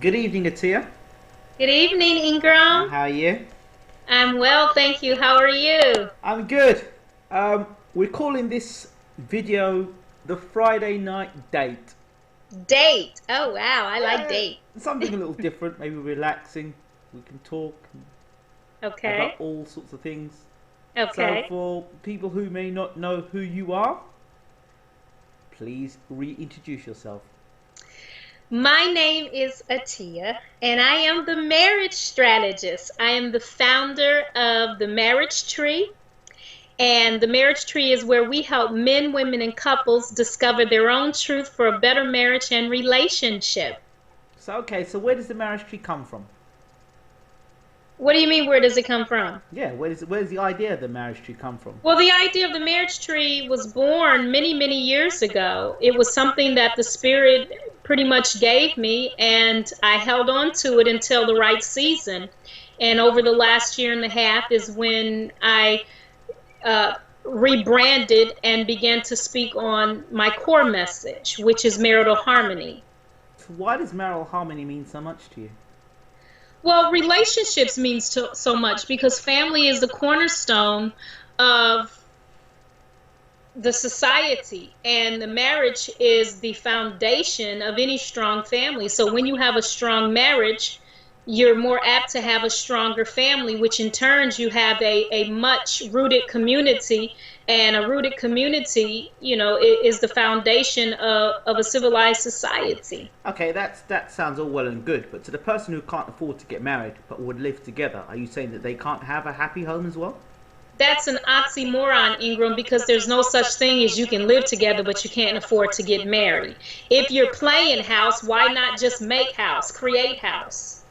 Good evening, Atiya. Good evening, Ingram. How are you? I'm well, thank you. How are you? I'm good. We're calling this video the Friday night date. Date. Oh, wow. I like Yeah, date. something a little different, maybe relaxing. We can talk about Okay. all sorts of things. So, Okay. for people who may not know who you are, please reintroduce yourself. My name is Atiya, and I am the marriage strategist. I am the founder of the Marriage Tree. And the Marriage Tree is where we help men, women, and couples discover their own truth for a better marriage and relationship. So where does the marriage tree come from? What do you mean, where does it come from? Yeah, where's the idea of the marriage tree come from? Well, the idea of the marriage tree was born many, many years ago. It was something that the Spirit pretty much gave me, and I held on to it until the right season. And over the last year and a half is when I rebranded and began to speak on my core message, which is marital harmony. So why does marital harmony mean so much to you? Well, relationships means so much because family is the cornerstone of the society, and the marriage is the foundation of any strong family. So when you have a strong marriage, you're more apt to have a stronger family, which in turns you have a much rooted community. And a rooted community, is the foundation of a civilized society. Okay, that sounds all well and good, but to the person who can't afford to get married but would live together, are you saying that they can't have a happy home as well? That's an oxymoron, Ingram, because there's no such thing as you can live together, but you can't afford to get married. If you're playing house, why not just make house, create house?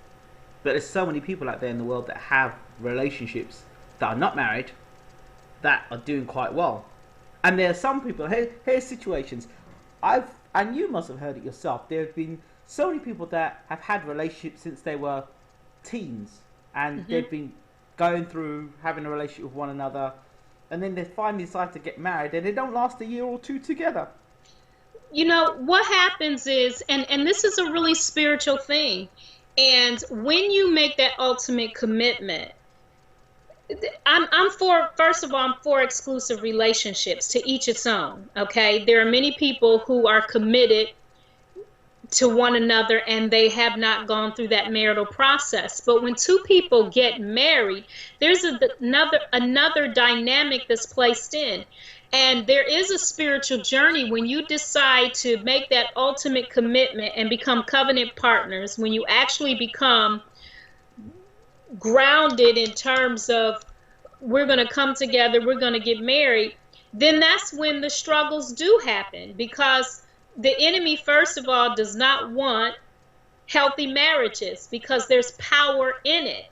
But there's so many people out there in the world that have relationships that are not married that are doing quite well. And there are some people. Here's situations. And you must have heard it yourself. There have been so many people that have had relationships since they were teens, and hmm they've been going through having a relationship with one another, and then they finally decide to get married, and they don't last a year or two together. What happens is, and this is a really spiritual thing, and when you make that ultimate commitment, I'm for, first of all, I'm for exclusive relationships, to each its own. Okay, there are many people who are committed to one another and they have not gone through that marital process. But when two people get married, there's another dynamic that's placed in. And there is a spiritual journey when you decide to make that ultimate commitment and become covenant partners, when you actually become grounded in terms of we're going to come together, we're going to get married, then that's when the struggles do happen, because the enemy, first of all, does not want healthy marriages because there's power in it.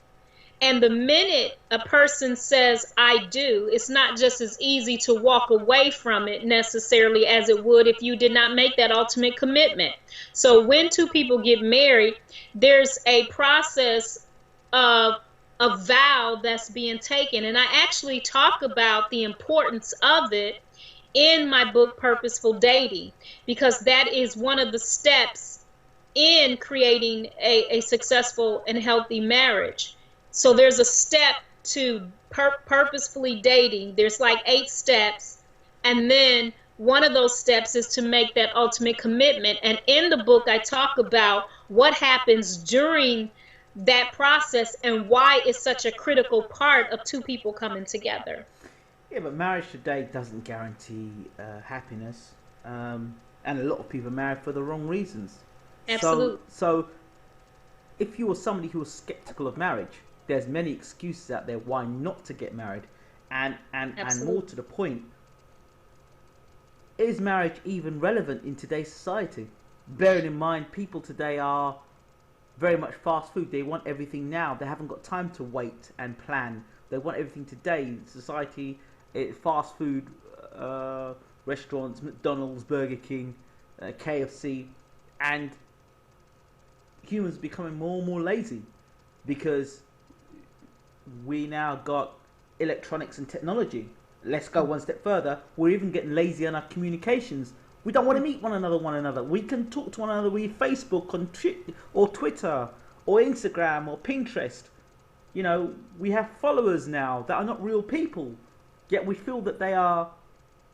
And the minute a person says, I do, it's not just as easy to walk away from it necessarily as it would if you did not make that ultimate commitment. So when two people get married, there's a process of a vow that's being taken. And I actually talk about the importance of it in my book, Purposeful Dating, because that is one of the steps in creating a successful and healthy marriage. So there's a step to purposefully dating. There's like 8 steps. And then one of those steps is to make that ultimate commitment. And in the book, I talk about what happens during that process and why it's such a critical part of two people coming together. Yeah, but marriage today doesn't guarantee happiness, and a lot of people are married for the wrong reasons. So, Absolutely. so if you were somebody who was skeptical of marriage, there's many excuses out there why not to get married, and more Absolutely. to the point, is marriage even relevant in today's society? Bearing in mind, people today are very much fast food. They want everything now. They haven't got time to wait and plan. They want everything today. Society, fast food restaurants, McDonald's, Burger King, KFC, and humans becoming more and more lazy because we now got electronics and technology. Let's go one step further. We're even getting lazy on our communications. We don't want to meet one another. We can talk to one another via Facebook or Twitter or Instagram or Pinterest. You know, we have followers now that are not real people, yet we feel that they are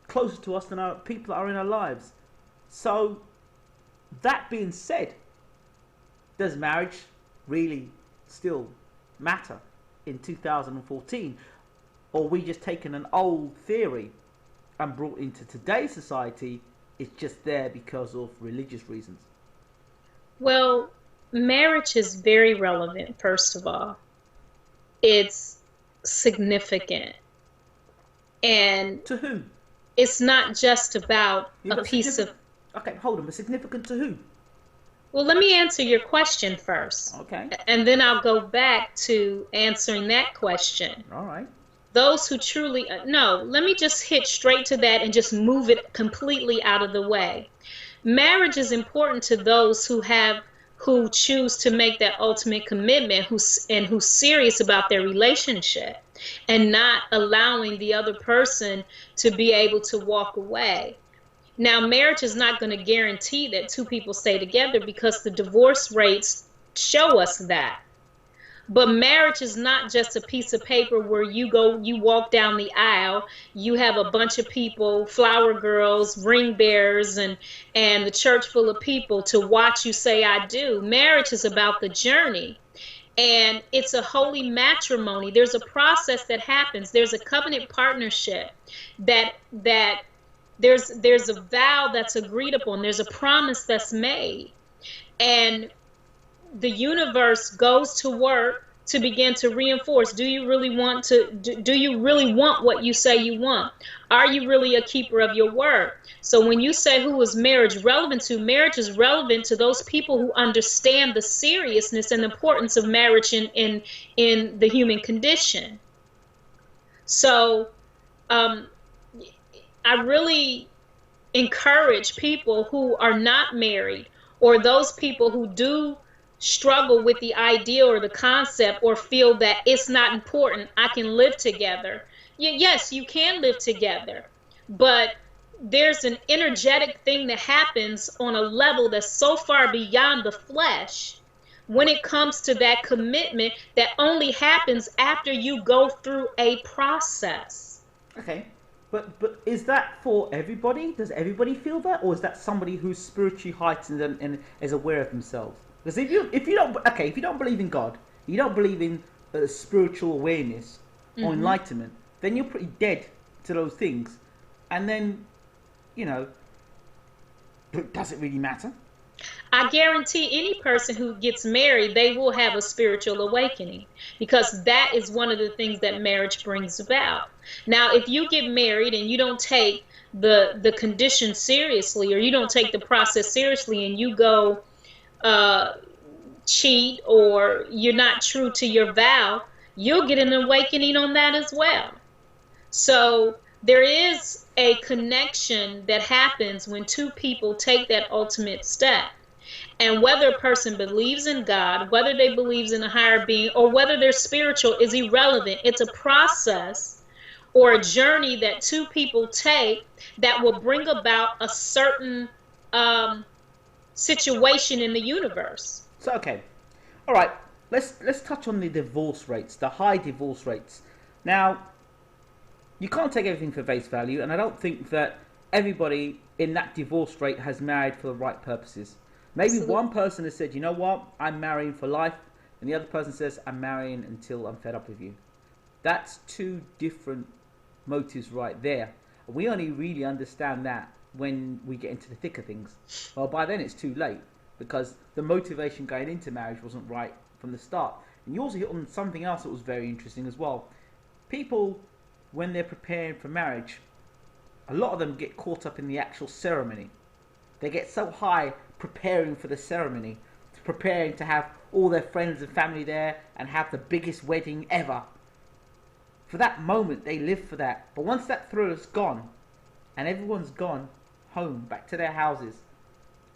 closer to us than our people that are in our lives. So, that being said, does marriage really still matter in 2014? Or we just taken an old theory and brought into today's society? It's just there because of religious reasons. Well, marriage is very relevant, first of all. It's significant. And to who? It's not just about a piece of... Okay, hold on, but significant to who? Well, let me answer your question first. Okay. And then I'll go back to answering that question. All right. Those who truly... No, let me just hit straight to that and just move it completely out of the way. Marriage is important to those who choose to make that ultimate commitment, who's serious about their relationship and not allowing the other person to be able to walk away. Now, marriage is not going to guarantee that two people stay together because the divorce rates show us that. But marriage is not just a piece of paper where you walk down the aisle, you have a bunch of people, flower girls, ring bearers, and the church full of people to watch you say, I do. Marriage is about the journey. And it's a holy matrimony. There's a process that happens. There's a covenant partnership that there's a vow that's agreed upon. There's a promise that's made. And the universe goes to work to begin to reinforce. Do you really want what you say you want? Are you really a keeper of your word? So when you say who is marriage relevant to, marriage is relevant to those people who understand the seriousness and importance of marriage in the human condition. So I really encourage people who are not married, or those people who do struggle with the idea or the concept, or feel that it's not important, I can live together. Yes, you can live together, but there's an energetic thing that happens on a level that's so far beyond the flesh when it comes to that commitment that only happens after you go through a process. Okay. But is that for everybody? Does everybody feel that, or is that somebody who's spiritually heightened and is aware of themselves? Because if you don't believe in God, you don't believe in spiritual awareness or enlightenment, then you're pretty dead to those things. And then, does it really matter? I guarantee any person who gets married, they will have a spiritual awakening, because that is one of the things that marriage brings about. Now, if you get married and you don't take the condition seriously, or you don't take the process seriously, and you go cheat, or you're not true to your vow, you'll get an awakening on that as well. So there is a connection that happens when two people take that ultimate step. And whether a person believes in God, whether they believe in a higher being, or whether they're spiritual is irrelevant. It's a process or a journey that two people take that will bring about a certain situation in the universe. So, okay. All right. Let's touch on the divorce rates, the high divorce rates. Now, you can't take everything for face value, and I don't think that everybody in that divorce rate has married for the right purposes. Maybe one person has said, you know what, I'm marrying for life, and the other person says, I'm marrying until I'm fed up with you. That's two different motives right there. We only really understand that when we get into the thick of things. Well, by then it's too late, because the motivation going into marriage wasn't right from the start. And you also hit on something else that was very interesting as well. People, when they're preparing for marriage, a lot of them get caught up in the actual ceremony. They get so high preparing for the ceremony, preparing to have all their friends and family there and have the biggest wedding ever. For that moment, they live for that. But once that thrill is gone, and everyone's gone home, back to their houses,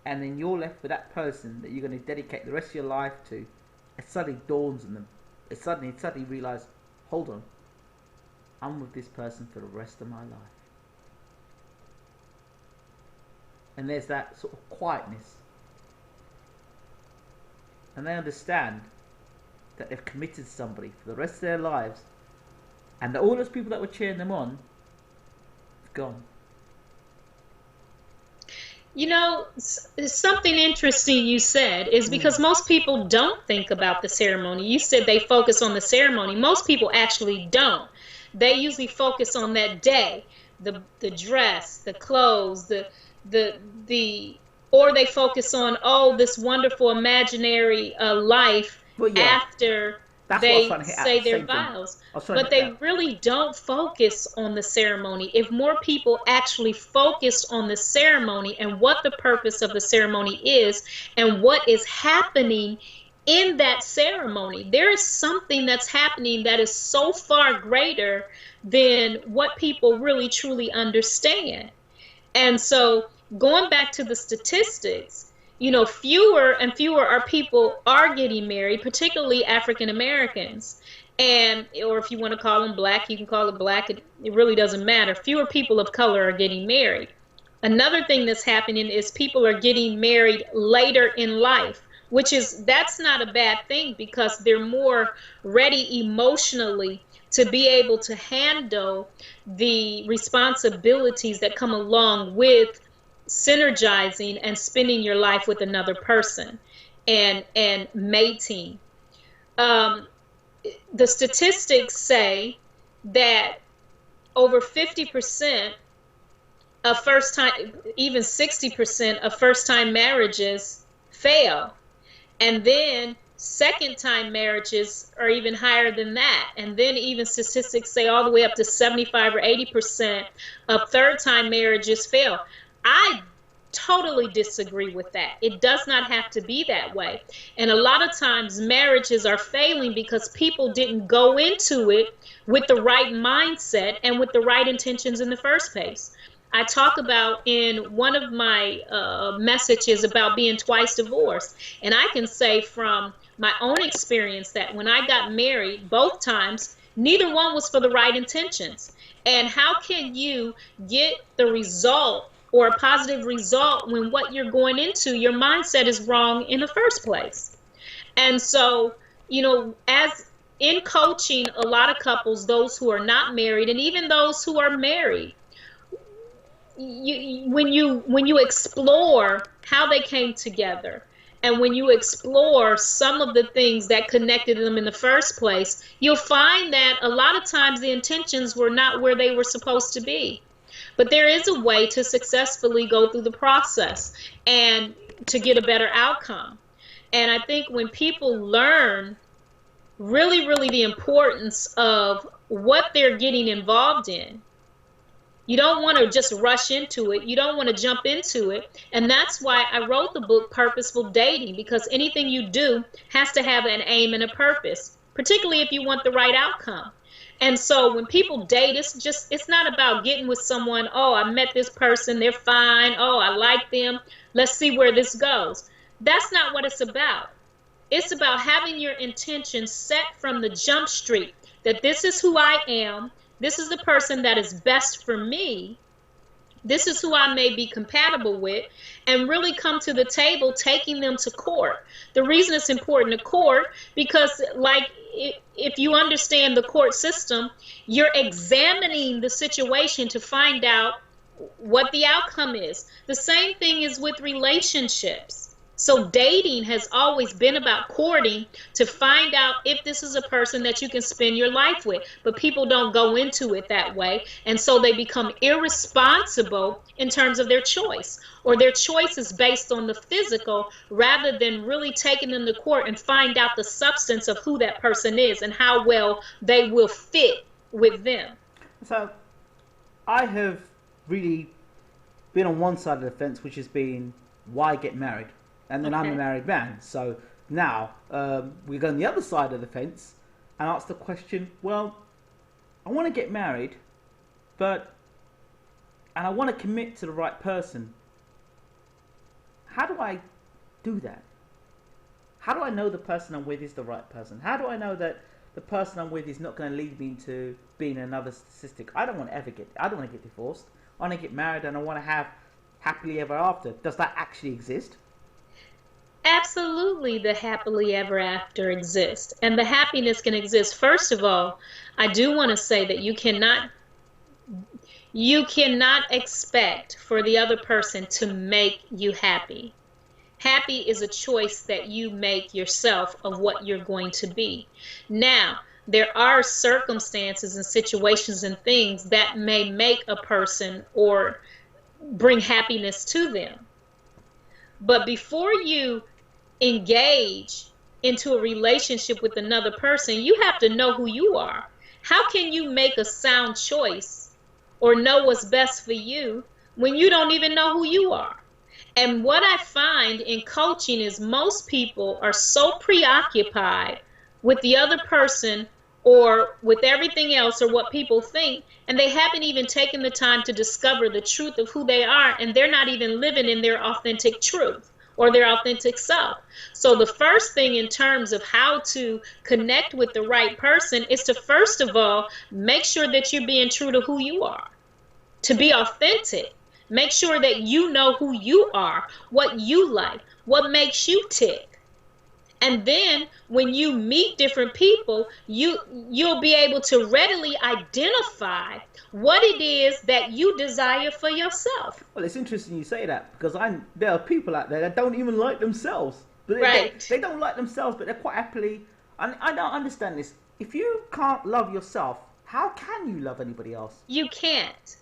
and then you're left with that person that you're going to dedicate the rest of your life to, it suddenly dawns on them. It suddenly realise, hold on, I'm with this person for the rest of my life. and there's that sort of quietness, and they understand that they've committed to somebody for the rest of their lives, and that all those people that were cheering them on have gone. You know, something interesting you said is because most people don't think about the ceremony. You said they focus on the ceremony. Most people actually don't. They usually focus on that day, the dress, the clothes, the or they focus on, oh, this wonderful imaginary life But yeah, after that's what I was they trying to hit at. say The their same thing. vows. I was trying to But hit they that. really don't focus on the ceremony. If more people actually focused on the ceremony and what the purpose of the ceremony is and what is happening in that ceremony, there is something that's happening that is so far greater than what people really truly understand. And so, going back to the statistics, you know, fewer and fewer are people are getting married, particularly African Americans. And, or if you want to call them black, you can call it black. It really doesn't matter. Fewer people of color are getting married. Another thing that's happening is people are getting married later in life, which is, that's not a bad thing because they're more ready emotionally to be able to handle the responsibilities that come along with synergizing and spending your life with another person and mating. Um, the statistics say that over 50% of first time, even 60% of first time marriages fail. And then second time marriages are even higher than that. And then even statistics say all the way up to 75 or 80% of third time marriages fail. I totally disagree with that. It does not have to be that way. And a lot of times marriages are failing because people didn't go into it with the right mindset and with the right intentions in the first place. I talk about in one of my messages about being twice divorced. And I can say from my own experience that when I got married, both times, neither one was for the right intentions. And how can you get the result or a positive result when what you're going into, your mindset is wrong in the first place? And so, you know, as in coaching a lot of couples, those who are not married and even those who are married, when you explore how they came together and when you explore some of the things that connected them in the first place, you'll find that a lot of times the intentions were not where they were supposed to be. But there is a way to successfully go through the process and to get a better outcome. And I think when people learn really, really the importance of what they're getting involved in, you don't want to just rush into it. You don't want to jump into it. And that's why I wrote the book Purposeful Dating, because anything you do has to have an aim and a purpose, particularly if you want the right outcome. And so when people date, it's not about getting with someone, oh, I met this person, they're fine, oh, I like them, let's see where this goes. That's not what it's about. It's about having your intention set from the jump street, that this is who I am. This is the person that is best for me. This is who I may be compatible with, and really come to the table taking them to court. The reason it's important to court, because like if you understand the court system, you're examining the situation to find out what the outcome is. The same thing is with relationships. So dating has always been about courting to find out if this is a person that you can spend your life with. But people don't go into it that way. And so they become irresponsible in terms of their choice. Or their choice is based on the physical rather than really taking them to court and find out the substance of who that person is and how well they will fit with them. So I have really been on one side of the fence, which has been, why get married? And then I'm a married man. So now we go on the other side of the fence and ask the question, well, I want to get married, and I want to commit to the right person. How do I do that? How do I know the person I'm with is the right person? How do I know that the person I'm with is not going to lead me into being another statistic? I don't want to get divorced. I want to get married, and I want to have happily ever after. Does that actually exist? Absolutely, the happily ever after exists, and the happiness can exist. First of all, I do want to say that you cannot expect for the other person to make you happy. Happy is a choice that you make yourself of what you're going to be. Now, there are circumstances and situations and things that may make a person or bring happiness to them. But before you engage into a relationship with another person, you have to know who you are. How can you make a sound choice or know what's best for you when you don't even know who you are? And what I find in coaching is most people are so preoccupied with the other person or with everything else or what people think, and they haven't even taken the time to discover the truth of who they are, and they're not even living in their authentic truth or their authentic self. So the first thing in terms of how to connect with the right person is to first of all make sure that you're being true to who you are, to be authentic. Make sure that you know who you are, what you like, what makes you tick. And then when you meet different people, you'll be able to readily identify what it is that you desire for yourself. Well, it's interesting you say that, because there are people out there that don't even like themselves. Right. They don't like themselves, but they're quite happily. And I don't understand this. If you can't love yourself, how can you love anybody else? You can't.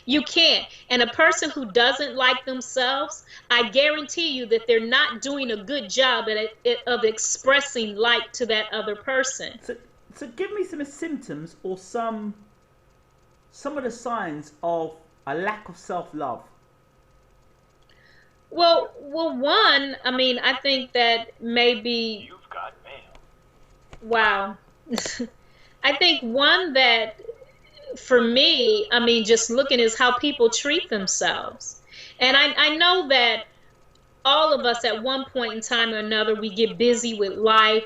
You can't. And a person who doesn't like themselves, I guarantee you that they're not doing a good job of expressing like to that other person. So give me some symptoms or some of the signs of a lack of self-love. Well, one, I mean, I think that maybe. You've got mail. Wow. I think one that, for me, I mean, just looking is how people treat themselves. And I know that all of us at one point in time or another, we get busy with life.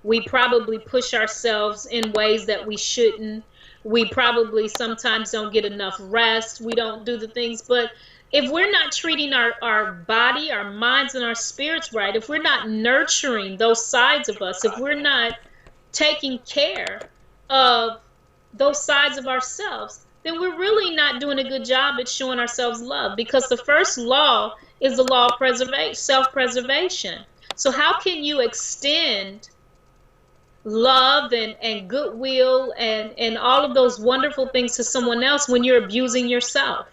We probably push ourselves in ways that we shouldn't. We probably sometimes don't get enough rest. We don't do the things. But if we're not treating our body, our minds, and our spirits right, if we're not nurturing those sides of us, if we're not taking care of those sides of ourselves, then we're really not doing a good job at showing ourselves love, because the first law is the law of self-preservation. So how can you extend love and goodwill and all of those wonderful things to someone else when you're abusing yourself?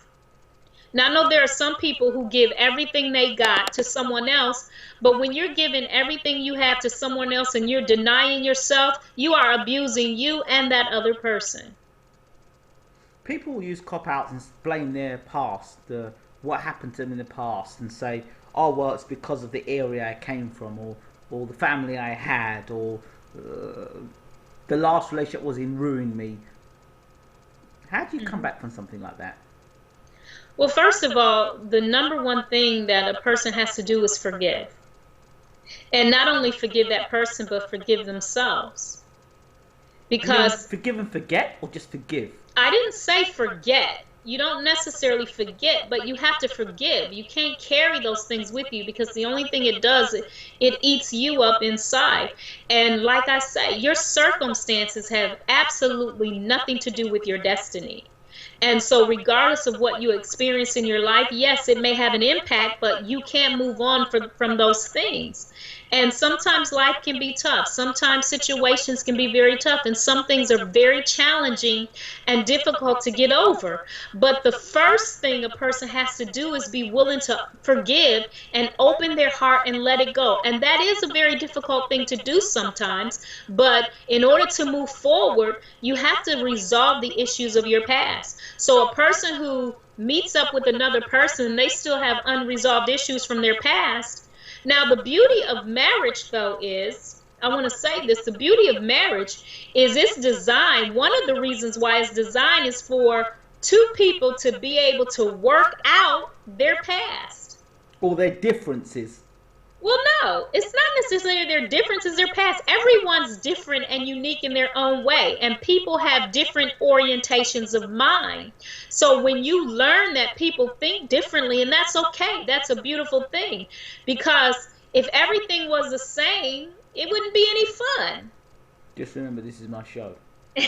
Now, I know there are some people who give everything they got to someone else, but when you're giving everything you have to someone else and you're denying yourself, you are abusing you and that other person. People use cop-outs and blame their past, what happened to them in the past, and say, oh, well, it's because of the area I came from, or the family I had, or the last relationship was in ruined me. How do you come back from something like that? Well, first of all, the number one thing that a person has to do is forgive. And not only forgive that person, but forgive themselves. Because forgive and forget, or just forgive? I didn't say forget. You don't necessarily forget, but you have to forgive. You can't carry those things with you, because the only thing it does, it eats you up inside. And like I say, your circumstances have absolutely nothing to do with your destiny. And so regardless of what you experience in your life, yes, it may have an impact, but you can't move on from those things. And sometimes life can be tough. Sometimes situations can be very tough. And some things are very challenging and difficult to get over. But the first thing a person has to do is be willing to forgive and open their heart and let it go. And that is a very difficult thing to do sometimes. But in order to move forward, you have to resolve the issues of your past. So a person who meets up with another person and they still have unresolved issues from their past. Now, the beauty of marriage, though, is, I want to say this, the beauty of marriage is it's designed, one of the reasons why it's designed is for two people to be able to work out their past. Or their differences. Well, no, it's not necessarily their differences, their past. Everyone's different and unique in their own way, and people have different orientations of mind. So when you learn that people think differently, and that's okay, that's a beautiful thing, because if everything was the same, it wouldn't be any fun. Just remember, this is my show. You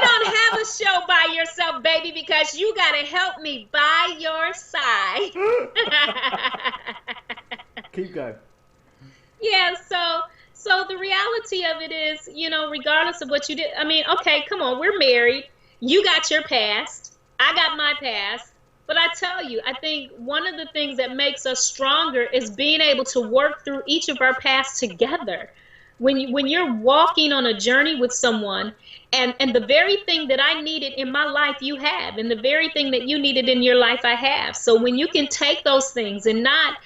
don't have a show by yourself, baby, because you got to help me by your side. Keep going. Yeah, so the reality of it is, regardless of what you did, I mean, okay, come on, we're married. You got your past. I got my past. But I tell you, I think one of the things that makes us stronger is being able to work through each of our pasts together. When you're walking on a journey with someone, and the very thing that I needed in my life you have, and the very thing that you needed in your life I have. So when you can take those things and not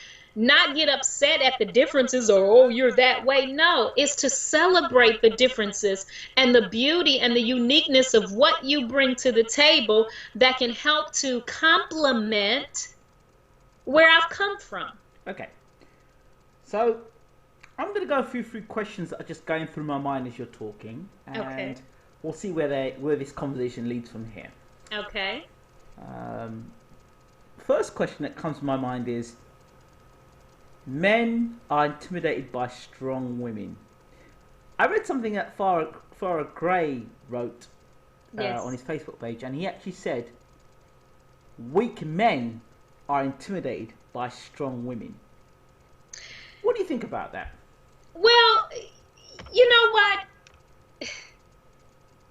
get upset at the differences, or oh, you're that way. No, it's to celebrate the differences and the beauty and the uniqueness of what you bring to the table that can help to complement where I've come from. Okay. So I'm going to go through questions that are just going through my mind as you're talking, and Okay. we'll see where this conversation leads from here. Okay. First question that comes to my mind is, men are intimidated by strong women. I read something that Farrah Gray wrote Yes. on his Facebook page, and he actually said, weak men are intimidated by strong women. What do you think about that? Well, you know what?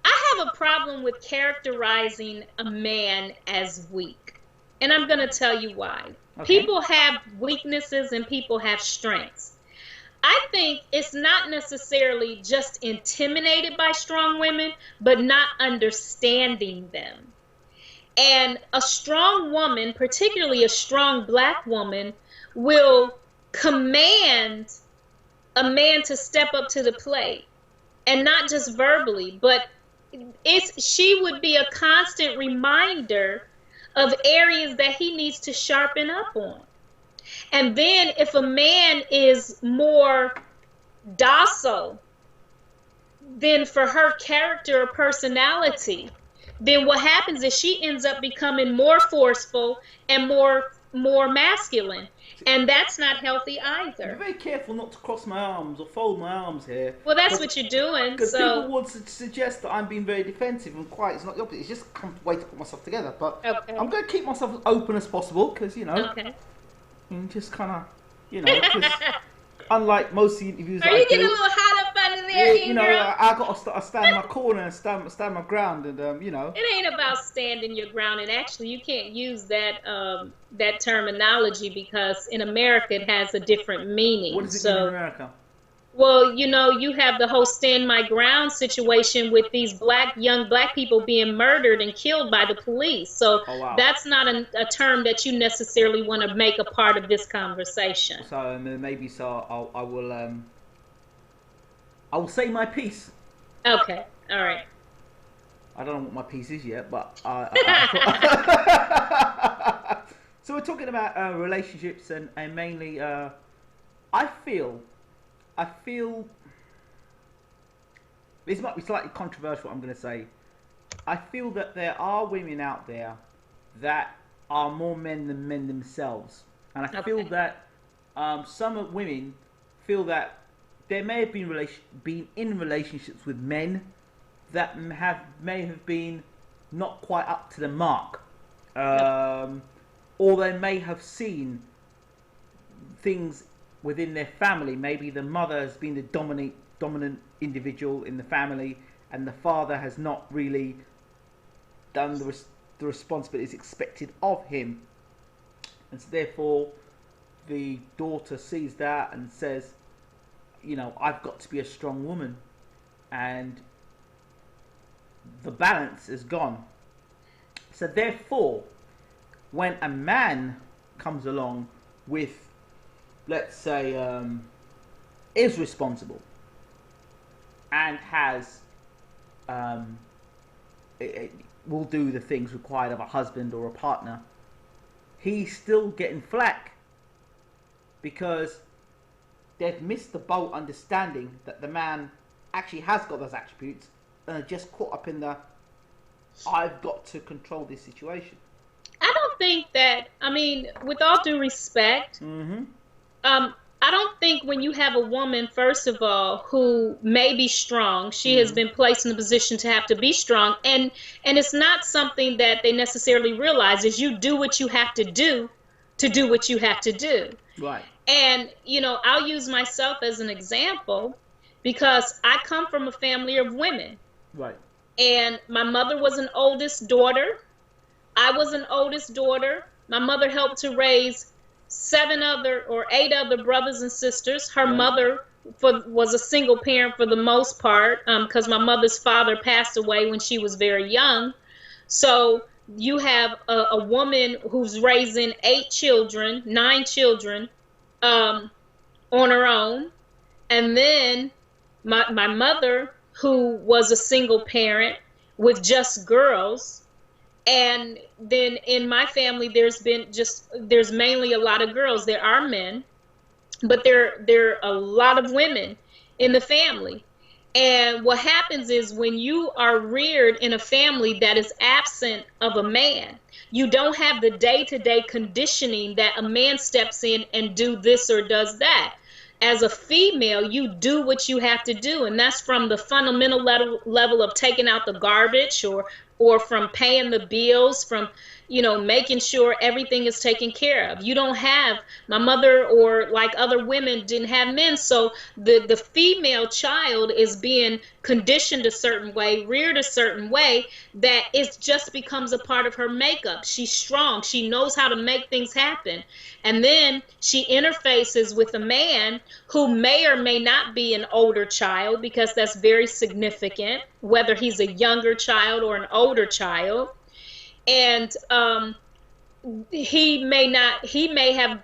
I have a problem with characterizing a man as weak. And I'm going to tell you why. Okay. People have weaknesses and people have strengths. I think it's not necessarily just intimidated by strong women, but not understanding them. And a strong woman, particularly a strong black woman, will command a man to step up to the plate, and not just verbally, but she would be a constant reminder of areas that he needs to sharpen up on. And then if a man is more docile than for her character or personality, then what happens is she ends up becoming more forceful and more masculine. And that's not healthy either. I'm very careful not to cross my arms or fold my arms here. Well, that's what you're doing. Because So people would suggest that I'm being very defensive, and quite it's not the opposite. It's just a way to put myself together. But okay. I'm going to keep myself as open as possible, because Okay. and just kind of, because unlike most of the interviews Are that you I getting do, a little hot up under there, Ingram? I got to stand my corner and stand my ground, and It ain't about standing your ground, and actually, you can't use that terminology, because in America it has a different meaning. What does it mean in America? Well, you have the whole stand my ground situation with these young black people being murdered and killed by the police. So Oh, wow. that's not a term that you necessarily want to make a part of this conversation. So maybe I will say my piece. Okay, all right. I don't know what my piece is yet, but so we're talking about relationships and mainly I feel this might be slightly controversial what I'm going to say. I feel that there are women out there that are more men than men themselves, and I feel that some women feel that they may have been in relationships with men that may have been not quite up to the mark, or they may have seen things within their family. Maybe the mother has been the dominant individual in the family, and the father has not really done the responsibilities expected of him, and so therefore the daughter sees that and says, I've got to be a strong woman, and the balance is gone. So therefore, when a man comes along with, let's say, is responsible and has will do the things required of a husband or a partner, he's still getting flack, because they've missed the boat understanding that the man actually has got those attributes and are just caught up in the I've got to control this situation. I don't think that, I mean, with all due respect, Mm-hmm. I don't think when you have a woman, first of all, who may be strong, she has Mm-hmm. been placed in a position to have to be strong, and it's not something that they necessarily realize is you do what you have to do what you have to do. Right. And, you know, I'll use myself as an example because I come from a family of women. Right. And my mother was an oldest daughter. I was an oldest daughter. My mother helped to raise 8 other brothers and sisters. Her Right. mother was a single parent for the most part because my mother's father passed away when she was very young. So you have a woman who's raising 8 children, 9 children um, on her own. And then my mother, who was a single parent with just girls. And then in my family, there's mainly a lot of girls. There are men, but there are a lot of women in the family. And what happens is when you are reared in a family that is absent of a man, you don't have the day-to-day conditioning that a man steps in and do this or does that. As a female, you do what you have to do, and that's from the fundamental level of taking out the garbage, or from paying the bills, from making sure everything is taken care of. You don't have my mother, or like other women didn't have men, so the female child is being conditioned a certain way, reared a certain way, that it just becomes a part of her makeup. She's strong, she knows how to make things happen. And then she interfaces with a man who may or may not be an older child, because that's very significant, whether he's a younger child or an older child. And he may have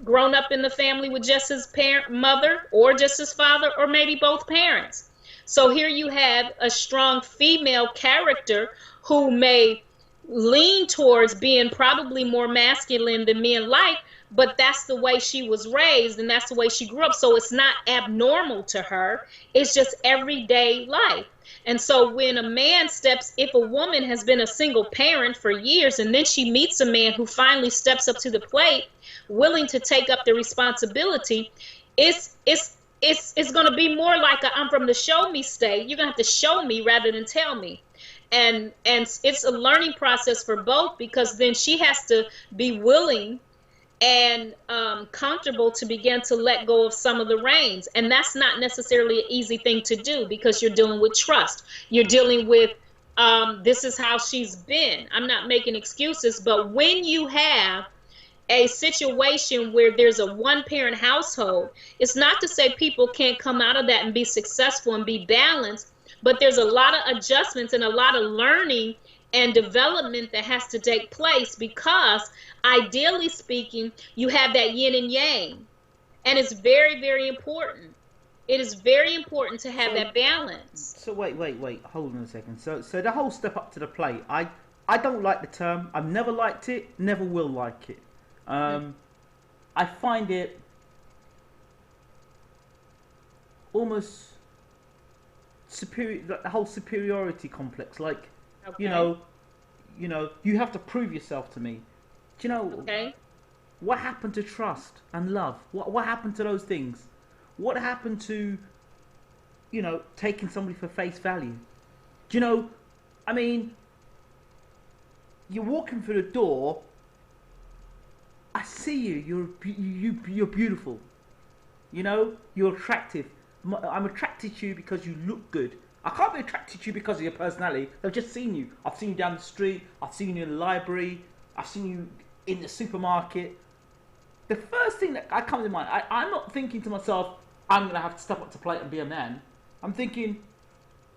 grown up in the family with just his mother, or just his father, or maybe both parents. So here you have a strong female character who may lean towards being probably more masculine than men like, but that's the way she was raised and that's the way she grew up. So it's not abnormal to her. It's just everyday life. And so when a man steps, if a woman has been a single parent for years and then she meets a man who finally steps up to the plate, willing to take up the responsibility, it's going to be more like I'm from the show me state. You're going to have to show me rather than tell me. And it's a learning process for both, because then she has to be willing and comfortable to begin to let go of some of the reins. And that's not necessarily an easy thing to do, because you're dealing with trust. You're dealing with this is how she's been. I'm not making excuses, but when you have a situation where there's a one-parent household, it's not to say people can't come out of that and be successful and be balanced, but there's a lot of adjustments and a lot of learning and development that has to take place, because ideally speaking, you have that yin and yang. And it's very, very important. It is very important to have that balance. So wait, hold on a second. So the whole step up to the plate, I don't like the term. I've never liked it, never will like it. I find it almost superior, like the whole superiority complex. Like, Okay. you have to prove yourself to me. Do you know Okay. what happened to trust and love? What happened to those things? What happened to, taking somebody for face value? Do you know? I mean, you're walking through the door. I see you. You're beautiful. You're attractive. I'm attracted to you because you look good. I can't be attracted to you because of your personality. I've just seen you. I've seen you down the street. I've seen you in the library. I've seen you in the supermarket. The first thing that I come to mind, I'm not thinking to myself, I'm going to have to step up to plate and be a man. I'm thinking,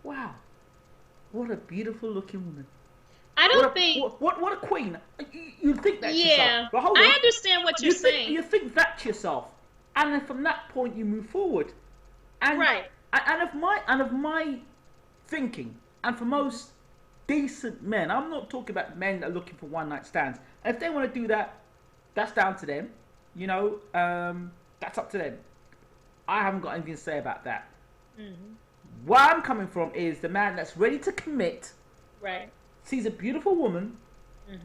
wow, what a beautiful looking woman. I don't think. What a queen. You think that to Yeah, yourself. But hold on. I understand what you're saying. You think that to yourself. And then from that point you move forward. And, Right. And of my thinking, and for most decent men, I'm not talking about men that are looking for one night stands. And if they want to do that, that's down to them. That's up to them. I haven't got anything to say about that. Hmm. Where I'm coming from is the man that's ready to commit, Right. sees a beautiful woman, Hmm.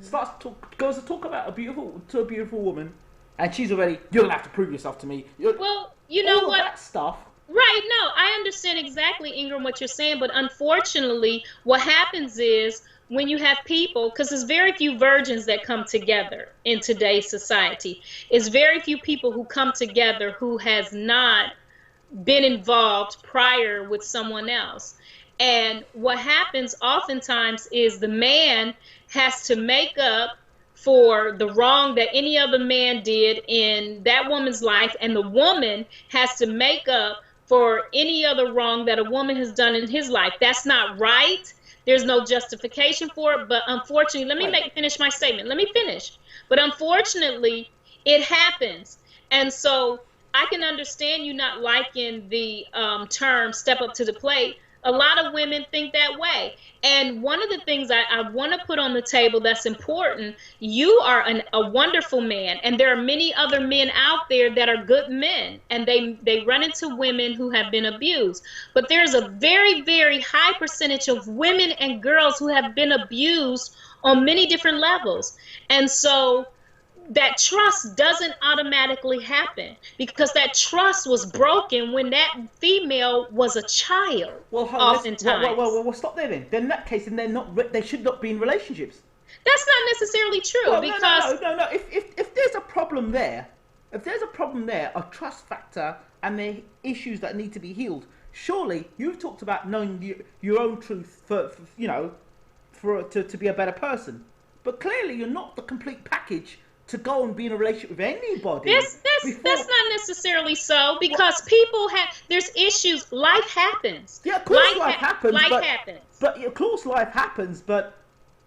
goes to talk about a beautiful woman, and she's already, you're gonna have to prove yourself to me. Well, you know All of what? that stuff. Right, no, I understand exactly, Ingram, what you're saying, but unfortunately, what happens is when you have people, because there's very few virgins that come together in today's society, it's very few people who come together who has not been involved prior with someone else. And what happens oftentimes is the man has to make up for the wrong that any other man did in that woman's life, and the woman has to make up for any other wrong that a woman has done in his life. That's not right. There's no justification for it. But unfortunately, let me Wait. finish my statement. Let me finish. But unfortunately, it happens. And so I can understand you not liking the term step up to the plate. A lot of women think that way. And one of the things I want to put on the table that's important, you are a wonderful man. And there are many other men out there that are good men. And they run into women who have been abused. But there's a very, very high percentage of women and girls who have been abused on many different levels. And so that trust doesn't automatically happen because that trust was broken when that female was a child. Well, hold on, Oftentimes, well, stop there then. Then in that case, then they should not be in relationships. that's not necessarily true Well, because no. If there's a problem there, a trust factor, and the issues that need to be healed, surely you've talked about knowing your own truth to be a better person. But clearly, you're not the complete package to go and be in a relationship with anybody. that's not necessarily so because people have there's issues. Life happens. Yeah, of course life happens. Life happens. But of course life happens. But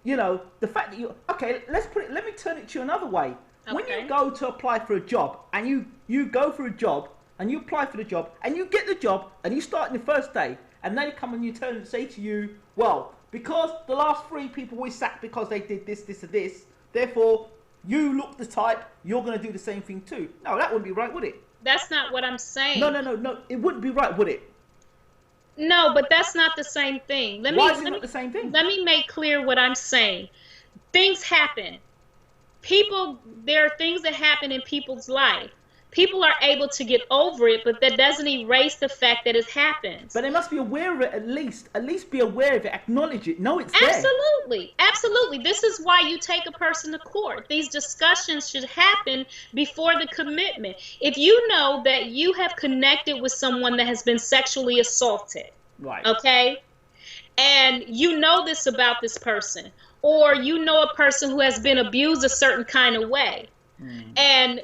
the fact that let me turn it to you another way. Okay. When you go to apply for a job and you go for a job and you apply for the job and you get the job and you start on the first day and they come and you turn and say to you, well, because the last 3 people we sacked because they did this, this, and this, therefore you look the type, you're going to do the same thing too. No, that wouldn't be right, would it? That's not what I'm saying. No. It wouldn't be right, would it? No, but that's not the same thing. Why is it not the same thing? Let me make clear what I'm saying. Things happen. There are things that happen in people's life. People are able to get over it, but that doesn't erase the fact that it happens. But they must be aware of it at least be aware of it, acknowledge it, know it's Absolutely. Absolutely. This is why you take a person to court. These discussions should happen before the commitment. If you know that you have connected with someone that has been sexually assaulted, right? Okay, and you know this about this person, or you know a person who has been abused a certain kind of way, and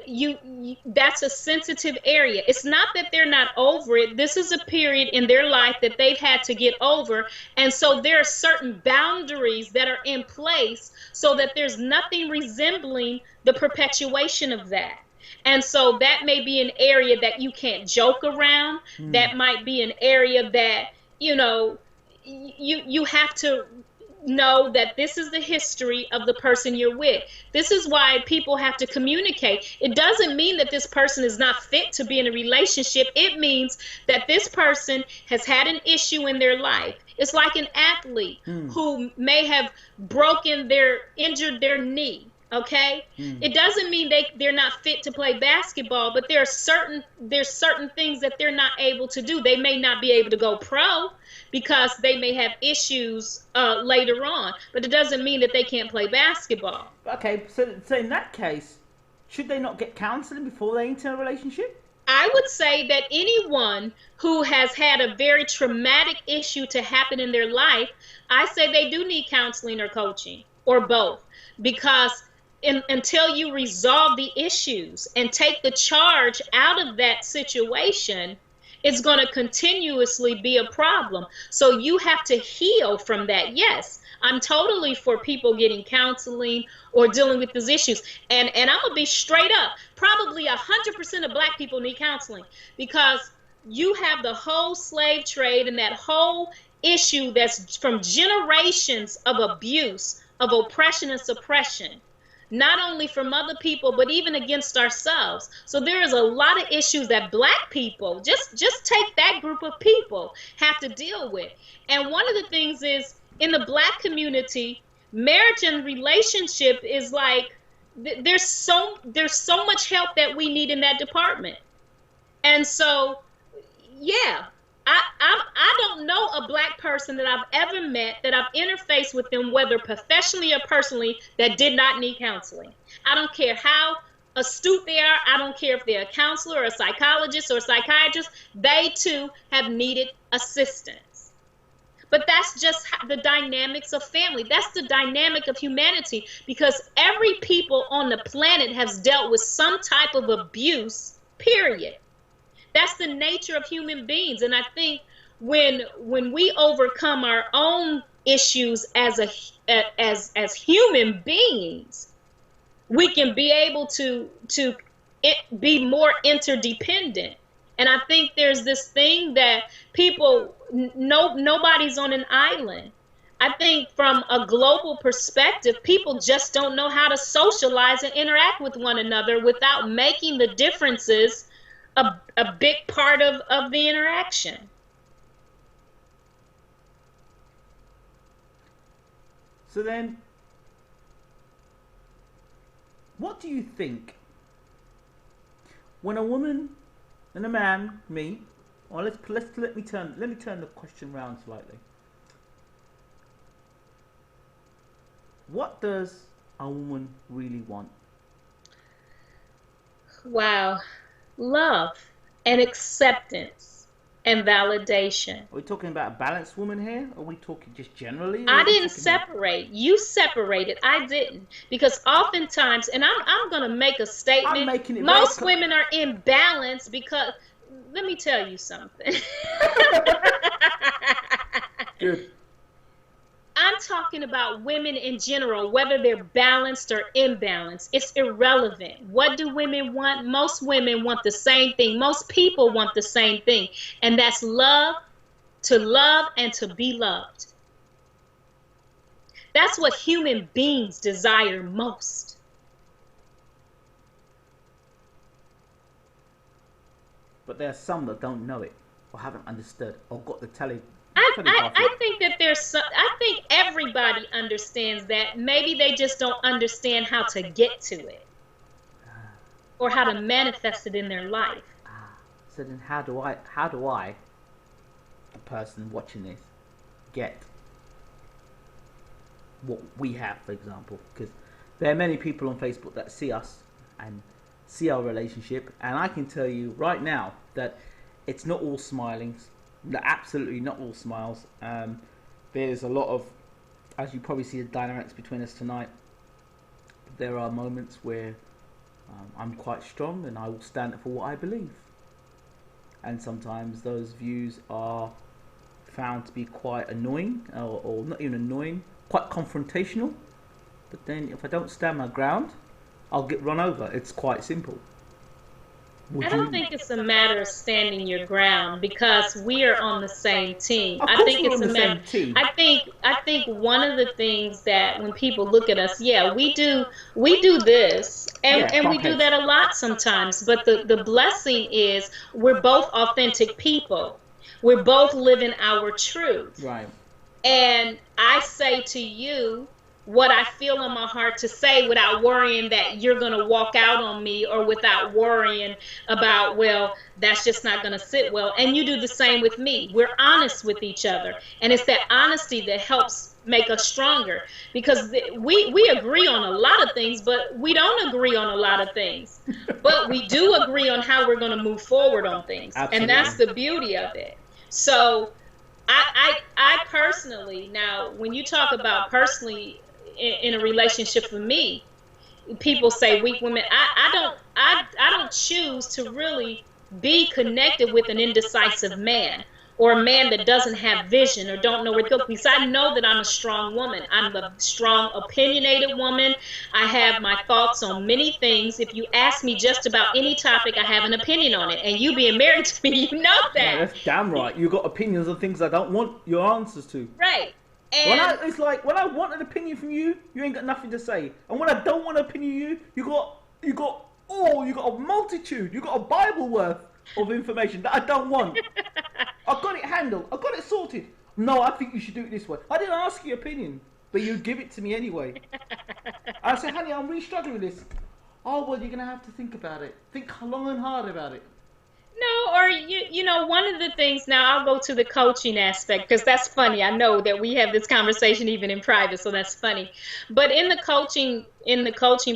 that's a sensitive area. It's not that they're not over it. This is a period in their life that they've had to get over, and so there are certain boundaries that are in place so that there's nothing resembling the perpetuation of that. And so that may be an area that you can't joke around. That might be an area that you have to know that this is the history of the person you're with. This is why people have to communicate. It doesn't mean that this person is not fit to be in a relationship. It means that this person has had an issue in their life. It's like an athlete who may have injured their knee. Okay, it doesn't mean they're not fit to play basketball, but there's certain things that they're not able to do. They may not be able to go pro because they may have issues later on, but it doesn't mean that they can't play basketball. Okay, so in that case, should they not get counseling before they enter a relationship? I would say that anyone who has had a very traumatic issue to happen in their life, I say they do need counseling or coaching or both, because until you resolve the issues and take the charge out of that situation, it's going to continuously be a problem. So you have to heal from that. Yes, I'm totally for people getting counseling or dealing with these issues. And I'm going to be straight up. Probably 100% of Black people need counseling because you have the whole slave trade and that whole issue that's from generations of abuse, of oppression and suppression. not only from other people, but even against ourselves. So there is a lot of issues that Black people, just take that group of people, have to deal with. And one of the things is, in the Black community, marriage and relationship is like, there's so much help that we need in that department. And so, yeah, I don't know a Black person that I've ever met, that I've interfaced with them, whether professionally or personally, that did not need counseling. I don't care how astute they are. I don't care if they're a counselor or a psychologist or a psychiatrist. They too have needed assistance. But that's just the dynamics of family. That's the dynamic of humanity, because every people on the planet has dealt with some type of abuse, period. That's the nature of human beings. And I think when we overcome our own issues as human beings, we can be able to be more interdependent. And I think there's this thing that people, nobody's on an island. I think from a global perspective, people just don't know how to socialize and interact with one another without making the differences a big part of the interaction. So then, what do you think when a woman and a man meet? Or let me turn the question around slightly. What does a woman really want? Wow. Love and acceptance and validation. Are we talking about a balanced woman here? Or are we talking just generally? I didn't separate. You separated. I didn't. Because oftentimes, and I'm going to make a statement, most women are imbalanced because, let me tell you something. Good. I'm talking about women in general, whether they're balanced or imbalanced. It's irrelevant. What do women want? Most women want the same thing. Most people want the same thing. And that's love, to love and to be loved. That's what human beings desire most. But there are some that don't know it, or haven't understood, or got the telly. I think that I think everybody understands that. Maybe they just don't understand how to get to it or how to manifest it in their life. So then how do I, a person watching this, get what we have, for example? Because there are many people on Facebook that see us and see our relationship, and I can tell you right now that it's not all smilings. Absolutely not all smiles. There's a lot of, as you probably see the dynamics between us tonight, there are moments where I'm quite strong and I will stand up for what I believe, and sometimes those views are found to be quite annoying, or not even annoying, quite confrontational. But then if I don't stand my ground, I'll get run over. It's quite simple. I don't think it's a matter of standing your ground, because we are on the same team. I think it's a matter. I think one of the things that when people look at us, yeah, we do this, and we do that a lot sometimes. But the blessing is we're both authentic people. We're both living our truth. Right. And I say to you what I feel in my heart to say without worrying that you're going to walk out on me, or without worrying about, well, that's just not going to sit well. And you do the same with me. We're honest with each other. And it's that honesty that helps make us stronger, because we agree on a lot of things, but we don't agree on a lot of things. But we do agree on how we're going to move forward on things. Absolutely. And that's the beauty of it. So I personally, now, when you talk about personally, in a relationship with me, people say weak women. I don't choose to really be connected with an indecisive man, or a man that doesn't have vision or don't know where to go, because I know that I'm a strong woman. I'm a strong, opinionated woman. I have my thoughts on many things. If you ask me just about any topic, I have an opinion on it. And you being married to me, you know that. Yeah, that's damn right. You got opinions on things I don't want your answers to. Right. And It's like when I want an opinion from you, you ain't got nothing to say, and when I don't want an opinion from you, you got a multitude, you got a Bible worth of information that I don't want. I got it handled, I got it sorted. No, I think you should do it this way. I didn't ask your opinion, but you give it to me anyway. I said, honey, I'm really struggling with this. Oh well, you're gonna have to think about it. Think long and hard about it. no, or you know, one of the things, now I'll go to the coaching aspect because that's funny. I know that we have this conversation even in private, so that's funny. But in the coaching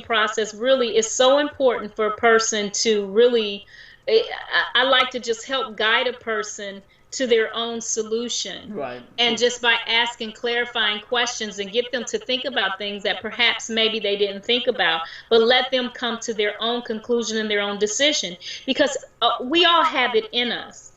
process, really is so important for a person to really, I like to just help guide a person to their own solution. Right. And just by asking clarifying questions and get them to think about things that perhaps maybe they didn't think about, but let them come to their own conclusion and their own decision, because we all have it in us.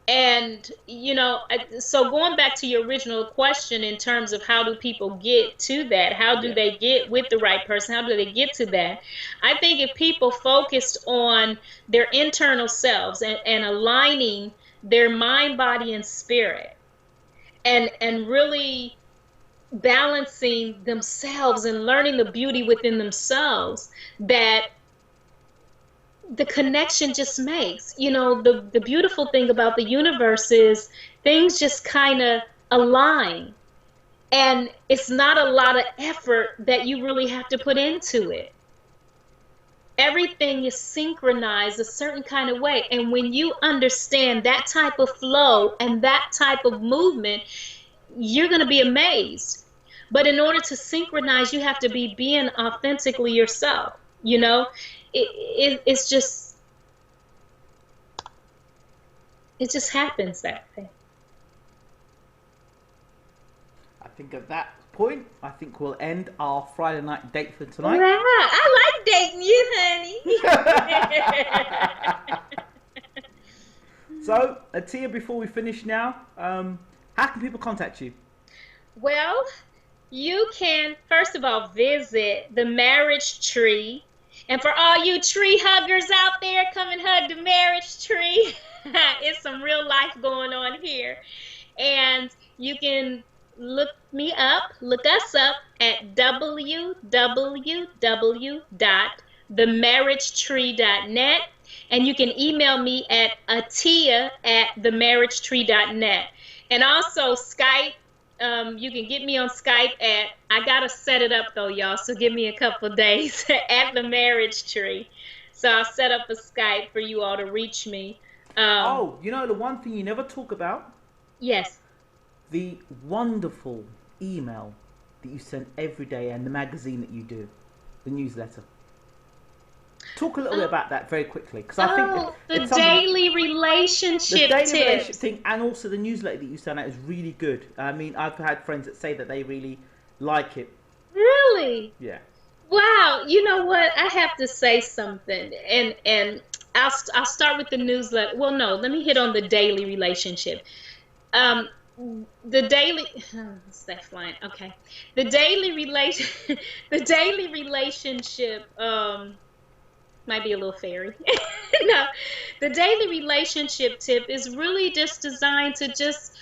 And, you know, so going back to your original question in terms of how do people get to that? How do they get with the right person? How do they get to that? I think if people focused on their internal selves and aligning their mind, body, and spirit, and really balancing themselves and learning the beauty within themselves, that the connection just makes, you know, the beautiful thing about the universe is things just kind of align, and it's not a lot of effort that you really have to put into it. Everything is synchronized a certain kind of way, and when you understand that type of flow and that type of movement, you're going to be amazed. But in order to synchronize, you have to be being authentically yourself, you know. It's just, it just happens that way. I think at that point, I think we'll end our Friday night date for tonight. Wow, I like dating you, honey. So, Atiya, before we finish now, how can people contact you? Well, you can, first of all, visit the Marriage Tree. And for all you tree huggers out there, come and hug the marriage tree. It's some real life going on here. And you can look us up at www.themarriagetree.net. And you can email me at atiya@themarriagetree.net. And also Skype. You can get me on Skype at, I gotta set it up though, y'all, so give me a couple of days, at the Marriage Tree. So I'll set up a Skype for you all to reach me. Oh, you know the one thing you never talk about? Yes. The wonderful email that you send every day, and the magazine that you do, the newsletter. Talk a little bit about that very quickly, because I think the daily relationship tips thing, and also the newsletter that you send out is really good. I mean, I've had friends that say that they really like it. Really? Yeah. Wow. You know what? I have to say something, and I'll start with the newsletter. Well, no, let me hit on the daily relationship. The daily, what's that flying? Okay. The daily relationship might be a little fairy. No, the daily relationship tip is really just designed to just,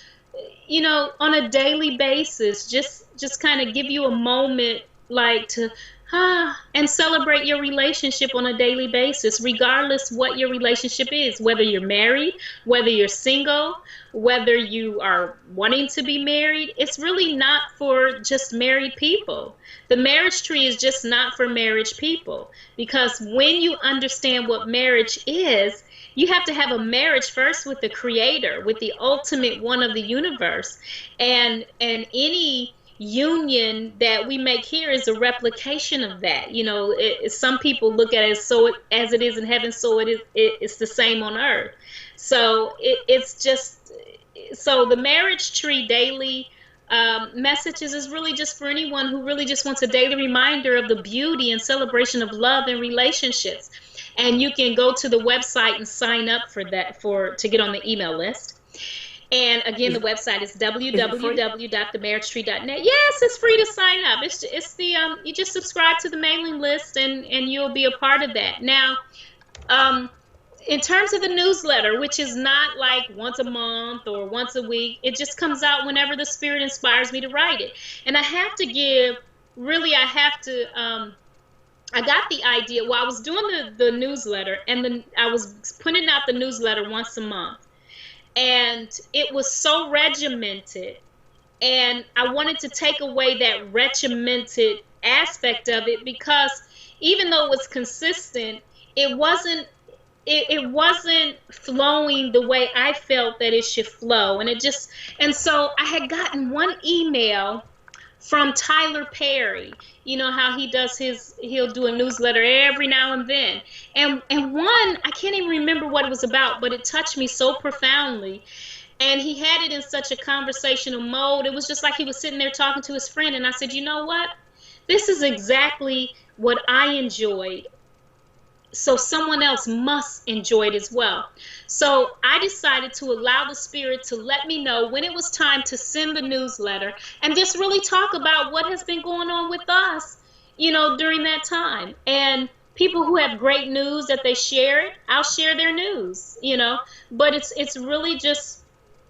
you know, on a daily basis, just kind of give you a moment, like, to and celebrate your relationship on a daily basis, regardless what your relationship is, whether you're married, whether you're single, whether you are wanting to be married. It's really not for just married people. The Marriage Tree is just not for marriage people, because when you understand what marriage is, you have to have a marriage first with the Creator, with the ultimate one of the universe, and any union that we make here is a replication of that. You know, some people look at it as it is in heaven, so it's the same on earth. So it's just, so the Marriage Tree daily messages is really just for anyone who really just wants a daily reminder of the beauty and celebration of love and relationships. And you can go to the website and sign up for that, to get on the email list. And again, the website is www.themarriagetree.net. Yes, it's free to sign up. It's the you just subscribe to the mailing list, and you'll be a part of that. Now, in terms of the newsletter, which is not like once a month or once a week, it just comes out whenever the Spirit inspires me to write it. And I have to give, really, I got the idea. Well, I was doing the newsletter, and I was putting out the newsletter once a month. And it was so regimented. And I wanted to take away that regimented aspect of it, because even though it was consistent, it wasn't flowing the way I felt that it should flow. And so I had gotten one email from Tyler Perry. You know how he'll do a newsletter every now and then. And one, I can't even remember what it was about, but it touched me so profoundly. And he had it in such a conversational mode. It was just like he was sitting there talking to his friend. And I said, you know what? This is exactly what I enjoyed. So someone else must enjoy it as well. So I decided to allow the Spirit to let me know when it was time to send the newsletter, and just really talk about what has been going on with us, during that time. And people who have great news that they share it, I'll share their news, but it's really just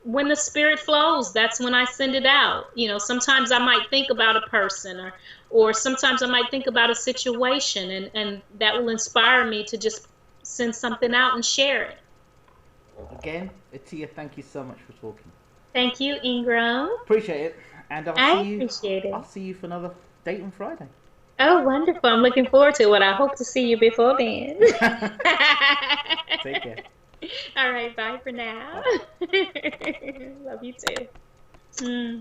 when the Spirit flows, that's when I send it out. Sometimes I might think about a person, or sometimes I might think about a situation, and that will inspire me to just send something out and share it. Again, Atiya, thank you so much for talking. Thank you, Ingram. Appreciate it. And appreciate it. I'll see you for another date on Friday. Oh, wonderful. I'm looking forward to it. I hope to see you before then. Take care. All right, bye for now. Love you too.